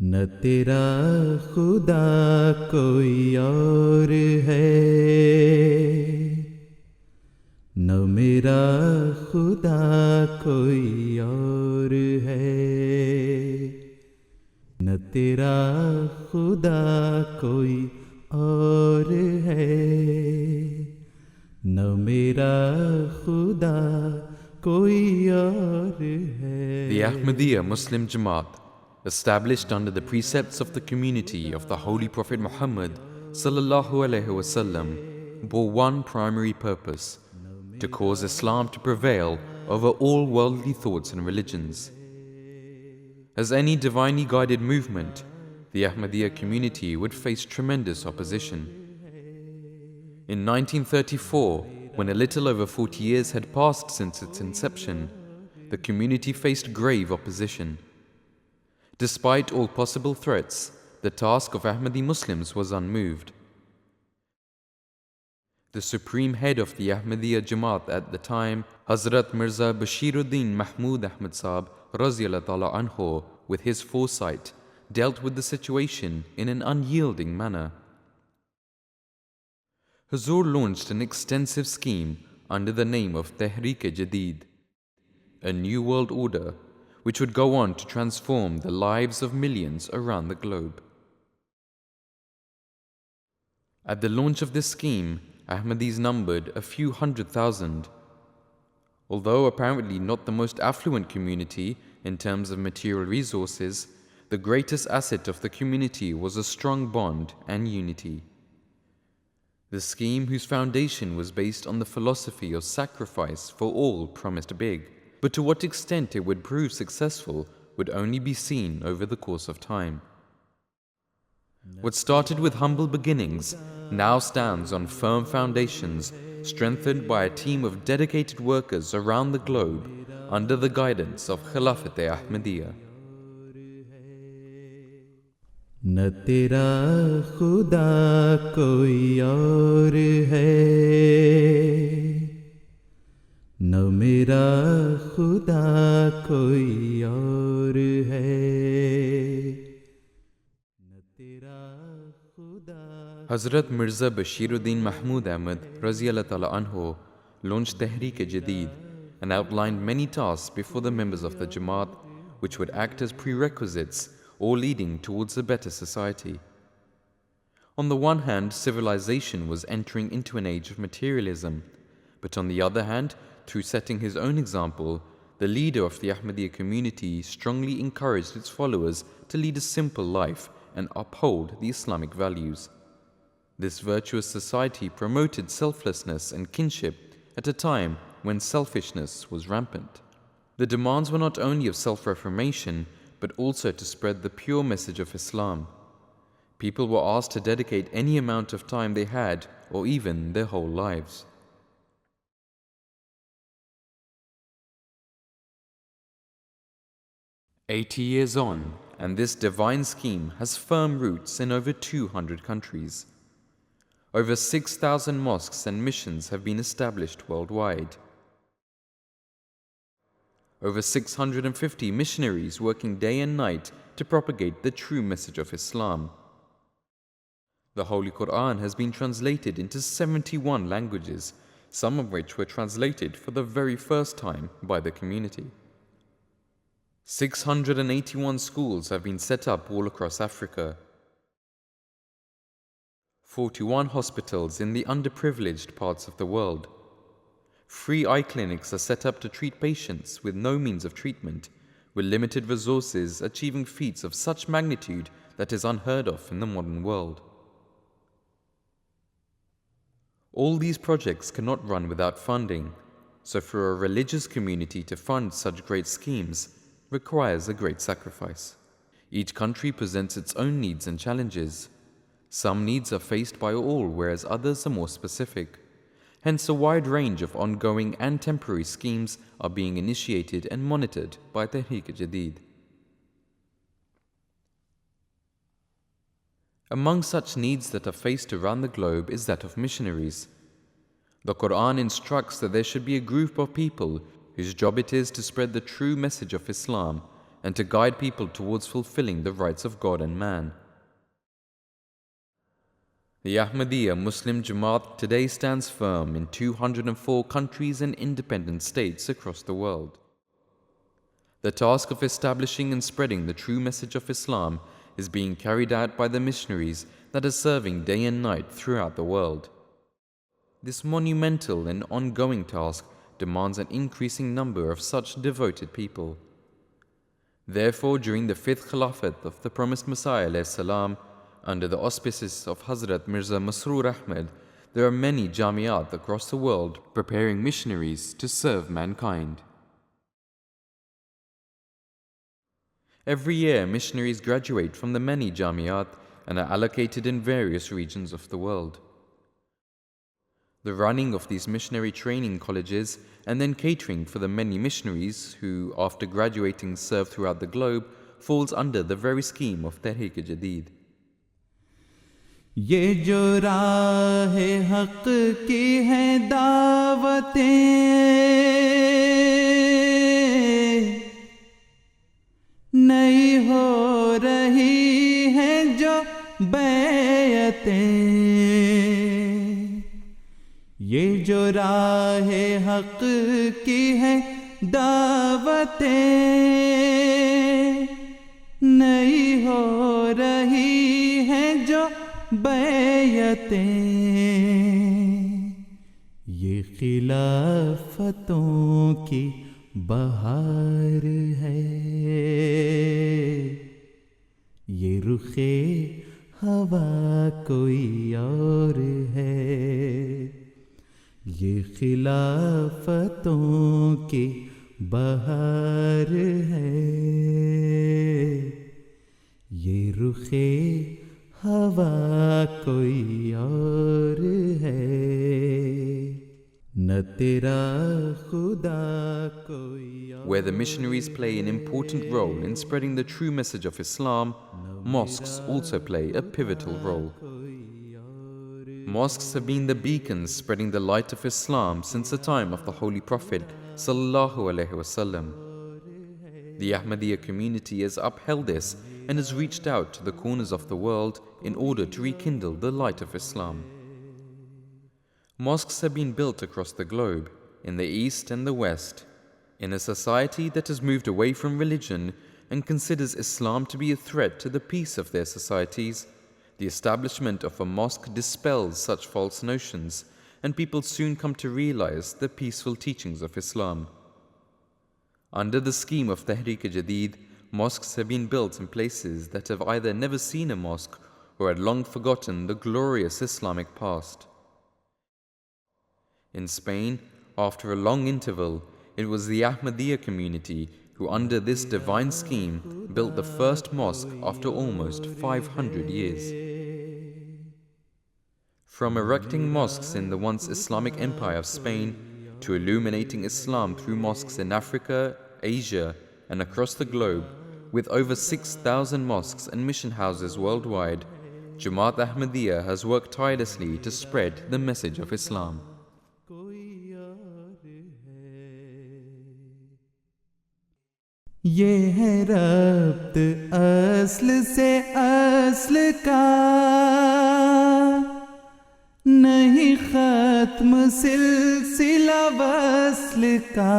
न तेरा खुदा कोई और है, न मेरा खुदा कोई और है, न तेरा खुदा कोई और है, न मेरा खुदा कोई और है. The Ahmadiyya Muslim Jamaat, established under the precepts of the community of the Holy Prophet Muhammad sallallahu alaihi wasallam, bore one primary purpose: to cause Islam to prevail over all worldly thoughts and religions. As any divinely guided movement, the Ahmadiyya community would face tremendous opposition. In 1934, when a little over 40 years had passed since its inception, the community faced grave opposition. Despite all possible threats, the task of Ahmadi Muslims was unmoved. The supreme head of the Ahmadiyya Jamaat at the time, Hazrat Mirza Bashiruddin Mahmud Ahmad Saab Raziyallahu Ta'ala Anhu, with his foresight, dealt with the situation in an unyielding manner. Huzur launched an extensive scheme under the name of Tehrik-e-Jadid, a new world order which would go on to transform the lives of millions around the globe. At the launch of this scheme, Ahmadis numbered a few 100,000. Although apparently not the most affluent community in terms of material resources, the greatest asset of the community was a strong bond and unity. The scheme, whose foundation was based on the philosophy of sacrifice for all, promised big, but to what extent it would prove successful would only be seen over the course of time. What started with humble beginnings now stands on firm foundations, strengthened by a team of dedicated workers around the globe under the guidance of Khilafat-e-Ahmadiyya. न तेरा खुदा कोई और है, न मेरा खुदा कोई और है, न तेरा खुदा. Hazrat Mirza Bashiruddin Mahmud Ahmad Raziyallahu Ta'ala Anhu launched Tehreek-e-Jadid and outlined many tasks before the members of the Jamaat which would act as prerequisites or leading towards a better society. On the one hand, civilization was entering into an age of materialism, but on the other hand, through setting his own example, the leader of the Ahmadiyya community strongly encouraged its followers to lead a simple life and uphold the Islamic values. This virtuous society promoted selflessness and kinship at a time when selfishness was rampant. The demands were not only of self-reformation, but also to spread the pure message of Islam. People were asked to dedicate any amount of time they had, or even their whole lives. "80 years on, and this divine scheme has firm roots in over 200 countries. Over 6,000 mosques and missions have been established worldwide. Over 650 missionaries working day and night to propagate the true message of Islam. The Holy Quran has been translated into 71 languages, some of which were translated for the very first time by the community. 681 schools have been set up all across Africa. 41 hospitals in the underprivileged parts of the world. Free eye clinics are set up to treat patients with no means of treatment, with limited resources achieving feats of such magnitude that is unheard of in the modern world. All these projects cannot run without funding, so for a religious community to fund such great schemes requires a great sacrifice. Each country presents its own needs and challenges. Some needs are faced by all, whereas others are more specific. Hence, a wide range of ongoing and temporary schemes are being initiated and monitored by Tehreek-e-Jadid. Among such needs that are faced around the globe is that of missionaries. The Quran instructs that there should be a group of people whose job it is to spread the true message of Islam and to guide people towards fulfilling the rights of God and man. The Ahmadiyya Muslim Jamaat today stands firm in 204 countries and independent states across the world. The task of establishing and spreading the true message of Islam is being carried out by the missionaries that are serving day and night throughout the world. This monumental and ongoing task demands an increasing number of such devoted people. Therefore, during the 5th Khilafat of the Promised Messiah alayhi salam, under the auspices of Hazrat Mirza Masroor Ahmed, there are many jamiat across the world preparing missionaries to serve mankind. Every year, missionaries graduate from the many jamiat and are allocated in various regions of the world. The running of these missionary training colleges and then catering for the many missionaries who, after graduating, serve throughout the globe falls under the very scheme of Tehrik-e-Jadid. یہ جو راہ حق کی ہیں دعوتیں نئی ہو رہی ہیں جو بیعتیں یہ جو راہ حق کی ہیں دعوتیں نئی ہو رہی ہیں جو بیعتیں یہ خلافتوں کی بہار ہے یہ رخ ہوا کوئی اور ہے یہ خلافتوں کی بہار ہے یہ رخ ہوا کوئی اور ہے نہ تیرا خدا کوئی اور. Where the missionaries play an important role in spreading the true message of Islam, mosques also play a pivotal role. Mosques have been the beacons spreading the light of Islam since the time of the Holy Prophet sallallahu alaihi wasallam. The Ahmadiyya community has upheld this and has reached out to the corners of the world in order to rekindle the light of Islam. Mosques have been built across the globe, in the East and the West, in a society that has moved away from religion and considers Islam to be a threat to the peace of their societies. The establishment of a mosque dispels such false notions, and people soon come to realize the peaceful teachings of Islam. Under the scheme of Tehreek-e-Jadid, mosques have been built in places that have either never seen a mosque or had long forgotten the glorious Islamic past. In Spain, after a long interval, it was the Ahmadiyya community who, under this divine scheme, built the first mosque after almost 500 years. From erecting mosques in the once Islamic Empire of Spain to illuminating Islam through mosques in Africa, Asia, and across the globe, with over 6,000 mosques and mission houses worldwide, Jamaat Ahmadiyya has worked tirelessly to spread the message of Islam. یہ ہے ربط اصل سے اصل کا نہیں ختم سلسلہ وصل کا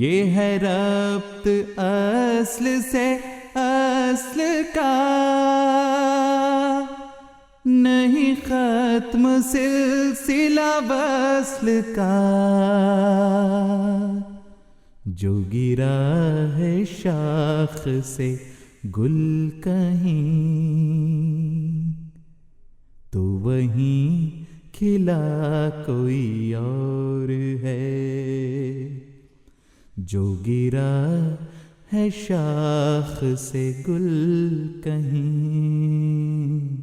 یہ ہے ربط اصل سے اصل کا نہیں ختم سلسلہ وصل کا جو گرا ہے شاخ سے گل کہیں تو وہیں کھلا کوئی اور ہے جو گرا ہے شاخ سے گل کہیں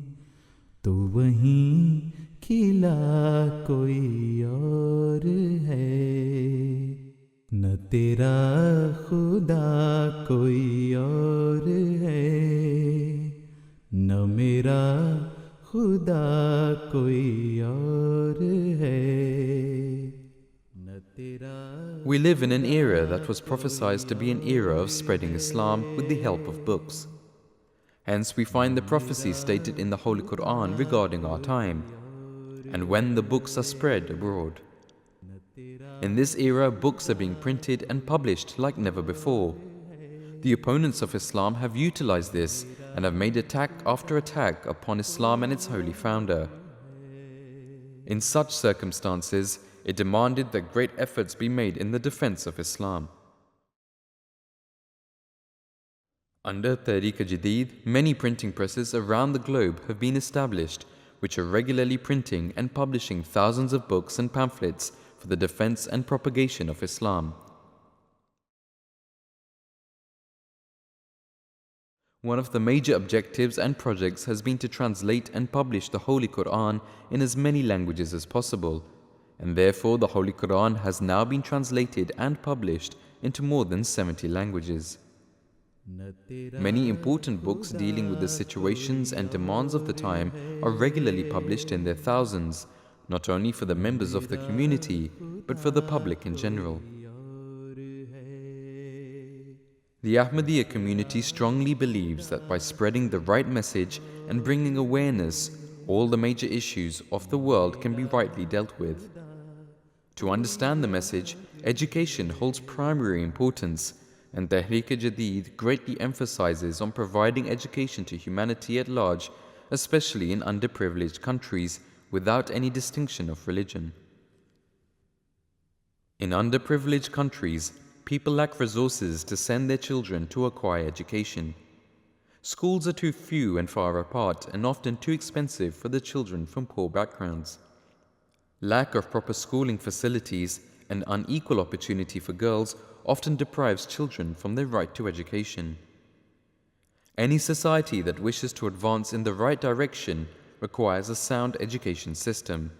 تو وہیں کھلا کوئی اور ہے نہ تیرا خدا کوئی اور ہے نہ میرا خدا کوئی اور ہے نہ تیرا We live in an era that was prophesied to be an era of spreading Islam with the help of books. Hence we find the prophecies stated in the Holy Quran regarding our time, and when the books are spread abroad. In this era, books are being printed and published like never before. The opponents of Islam have utilized this and have made attack after attack upon Islam and its holy founder. In such circumstances, it demanded that great efforts be made in the defense of Islam. Under Tehrik-e-Jadid, many printing presses around the globe have been established, which are regularly printing and publishing thousands of books and pamphlets for the defense and propagation of Islam. One of the major objectives and projects has been to translate and publish the Holy Quran in as many languages as possible, and therefore the Holy Quran has now been translated and published into more than 70 languages. Many important books dealing with the situations and demands of the time are regularly published in their thousands, not only for the members of the community, but for the public in general. The Ahmadiyya community strongly believes that by spreading the right message and bringing awareness, all the major issues of the world can be rightly dealt with. To understand the message, education holds primary importance, and Tehreek-e-Jadid greatly emphasizes on providing education to humanity at large, especially in underprivileged countries, without any distinction of religion. In underprivileged countries, people lack resources to send their children to acquire education. Schools are too few and far apart and often too expensive for the children from poor backgrounds. Lack of proper schooling facilities and unequal opportunity for girls often deprives children from their right to education. Any society that wishes to advance in the right direction requires a sound education system.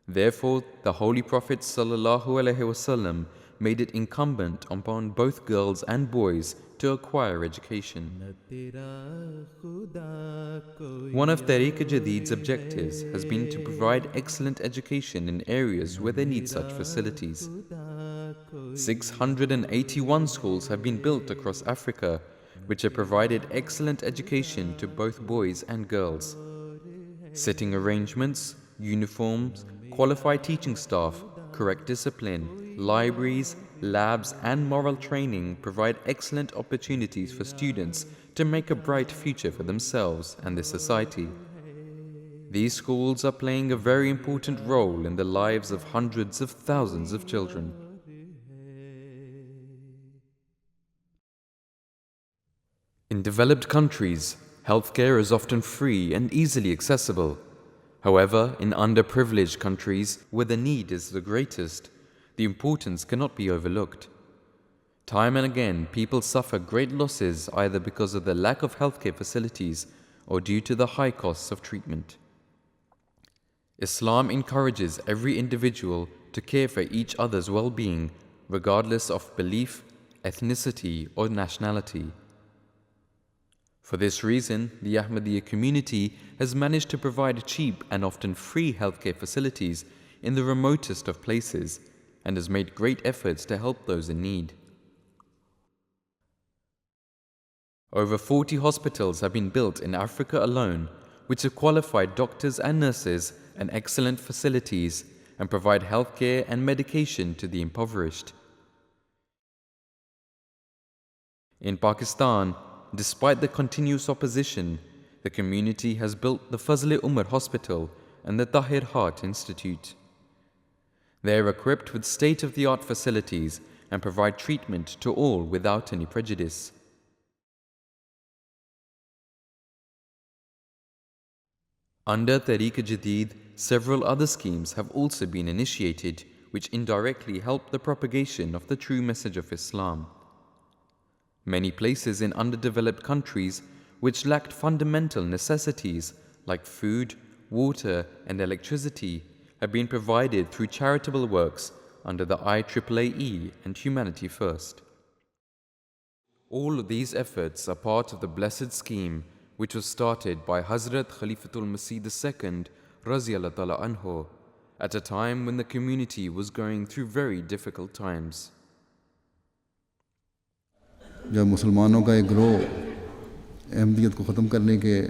Therefore, the Holy Prophet ﷺ made it incumbent upon both girls and boys to acquire education. One of Tehreek-e-Jadid's objectives has been to provide excellent education in areas where they need such facilities. 681 schools have been built across Africa, which have provided excellent education to both boys and girls. Sitting arrangements, uniforms, qualified teaching staff, correct discipline, libraries, labs and moral training provide excellent opportunities for students to make a bright future for themselves and their society. These schools are playing a very important role in the lives of hundreds of thousands of children. In developed countries, healthcare is often free and easily accessible. However, in underprivileged countries, where the need is the greatest, the importance cannot be overlooked. Time and again, people suffer great losses either because of the lack of healthcare facilities or due to the high costs of treatment. Islam encourages every individual to care for each other's well-being, regardless of belief, ethnicity, or nationality. For this reason, the Ahmadiyya community has managed to provide cheap and often free healthcare facilities in the remotest of places and has made great efforts to help those in need. Over 40 hospitals have been built in Africa alone, which have qualified doctors and nurses and excellent facilities and provide healthcare and medication to the impoverished. In Pakistan, despite the continuous opposition, the community has built the Fazl-e-Umar Hospital and the Tahir Heart Institute. They are equipped with state-of-the-art facilities and provide treatment to all without any prejudice. Under Tehreek-e-Jadid, several other schemes have also been initiated which indirectly help the propagation of the true message of Islam. Many places in underdeveloped countries which lacked fundamental necessities like food, water and electricity have been provided through charitable works under the IEEE and Humanity First. All of these efforts are part of the blessed scheme which was started by Hazrat Khalifatul Masih II Raziyallahu Ta'ala Anhu at a time when the community was going through very difficult times. جب مسلمانوں کا ایک گروہ احمدیت کو ختم کرنے کے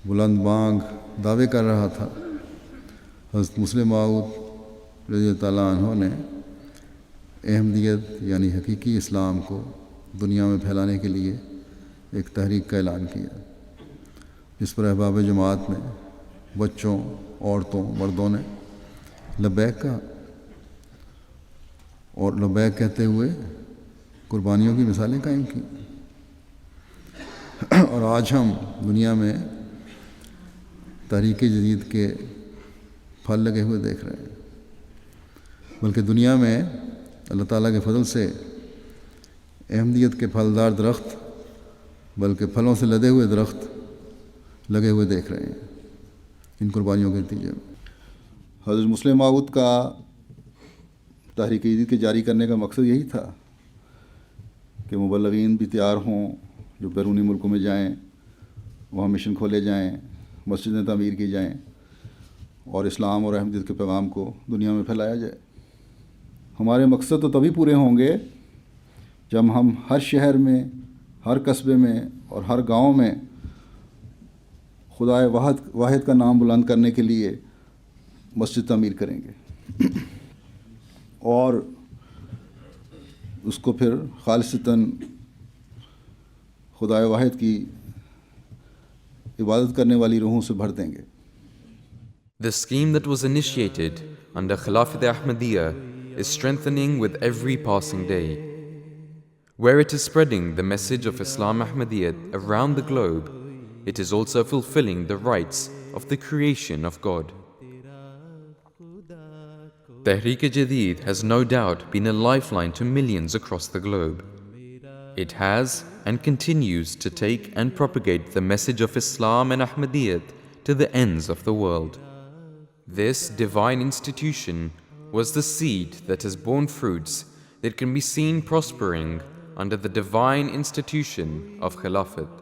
بلند بانگ دعوے کر رہا تھا، حضرت مسلم موعود رضی اللہ تعالیٰ عنہ نے احمدیت یعنی حقیقی اسلام کو دنیا میں پھیلانے کے لیے ایک تحریک کا اعلان کیا، جس پر احباب جماعت نے، بچوں، عورتوں، مردوں نے لبیک کہا، اور لبیک کہتے ہوئے قربانیوں کی مثالیں قائم کیں. اور آج ہم دنیا میں تحریک جدید کے پھل لگے ہوئے دیکھ رہے ہیں، بلکہ دنیا میں اللہ تعالیٰ کے فضل سے احمدیت کے پھلدار درخت بلکہ پھلوں سے لدے ہوئے درخت لگے ہوئے دیکھ رہے ہیں ان قربانیوں کے نتیجے میں. حضرت مسلم موعود کا تحریک جدید کے جاری کرنے کا مقصد یہی تھا کہ مبلغین بھی تیار ہوں جو بیرونی ملکوں میں جائیں، وہاں مشن کھولے جائیں، مسجدیں تعمیر کی جائیں اور اسلام اور احمدیت کے پیغام کو دنیا میں پھیلایا جائے. ہمارے مقصد تو تبھی پورے ہوں گے جب ہم ہر شہر میں، ہر قصبے میں اور ہر گاؤں میں خدائے واحد کا نام بلند کرنے کے لیے مسجد تعمیر کریں گے اور اس کو پھر خالصتاً خدائے واحد کی عبادت کرنے والی روحوں سے بھر دیں گے. The scheme that was initiated under Khilafat Ahmadiyya is strengthening with every passing day. Where it is spreading the message of Islam Ahmadiyyat around the globe, it is also fulfilling the rights of the creation of God. Tehreek-e-Jadid has no doubt been a lifeline to millions across the globe. It has and continues to take and propagate the message of Islam and Ahmadiyyat to the ends of the world. This divine institution was the seed that has borne fruits that can be seen prospering under the divine institution of Khilafat.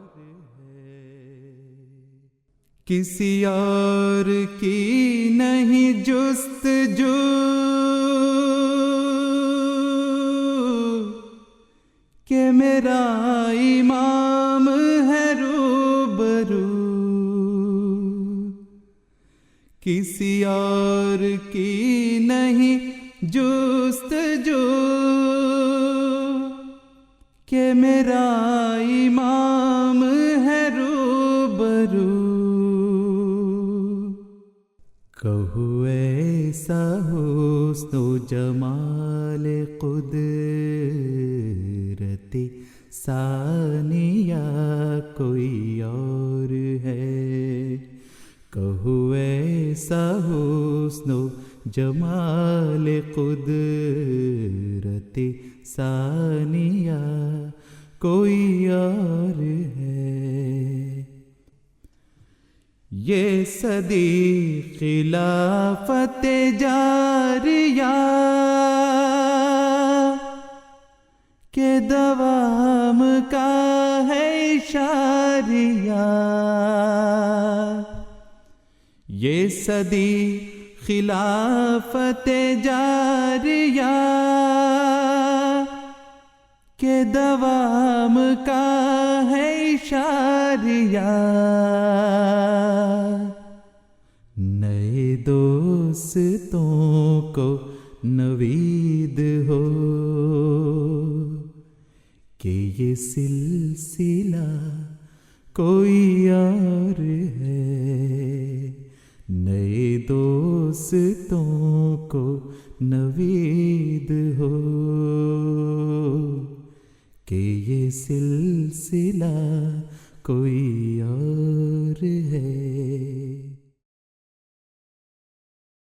کسی اور کی نہیں جستجو، کہ میرا امام ہے روبرو، کسی اور کی نہیں جستجو، کہ میرا امام ہے روبرو. کہو ایسا حسن و جمال قدرت ثانیہ کوئی اور ہے، کہو ایسا حسن و جمال قدرت ثانیہ کوئی اور ہے. یہ صدی خلافت جاریہ کے دوام کا ہے اشاریہ، یہ صدی خلافت جاریہ کے دوام کا ہے اشاریہ. نئے دوستوں کو نوید ہو کہ یہ سلسلہ کوئی اور ہے، نئے دوستوں کو نوید ہو کہ یہ سلسلہ کوئی اور ہے.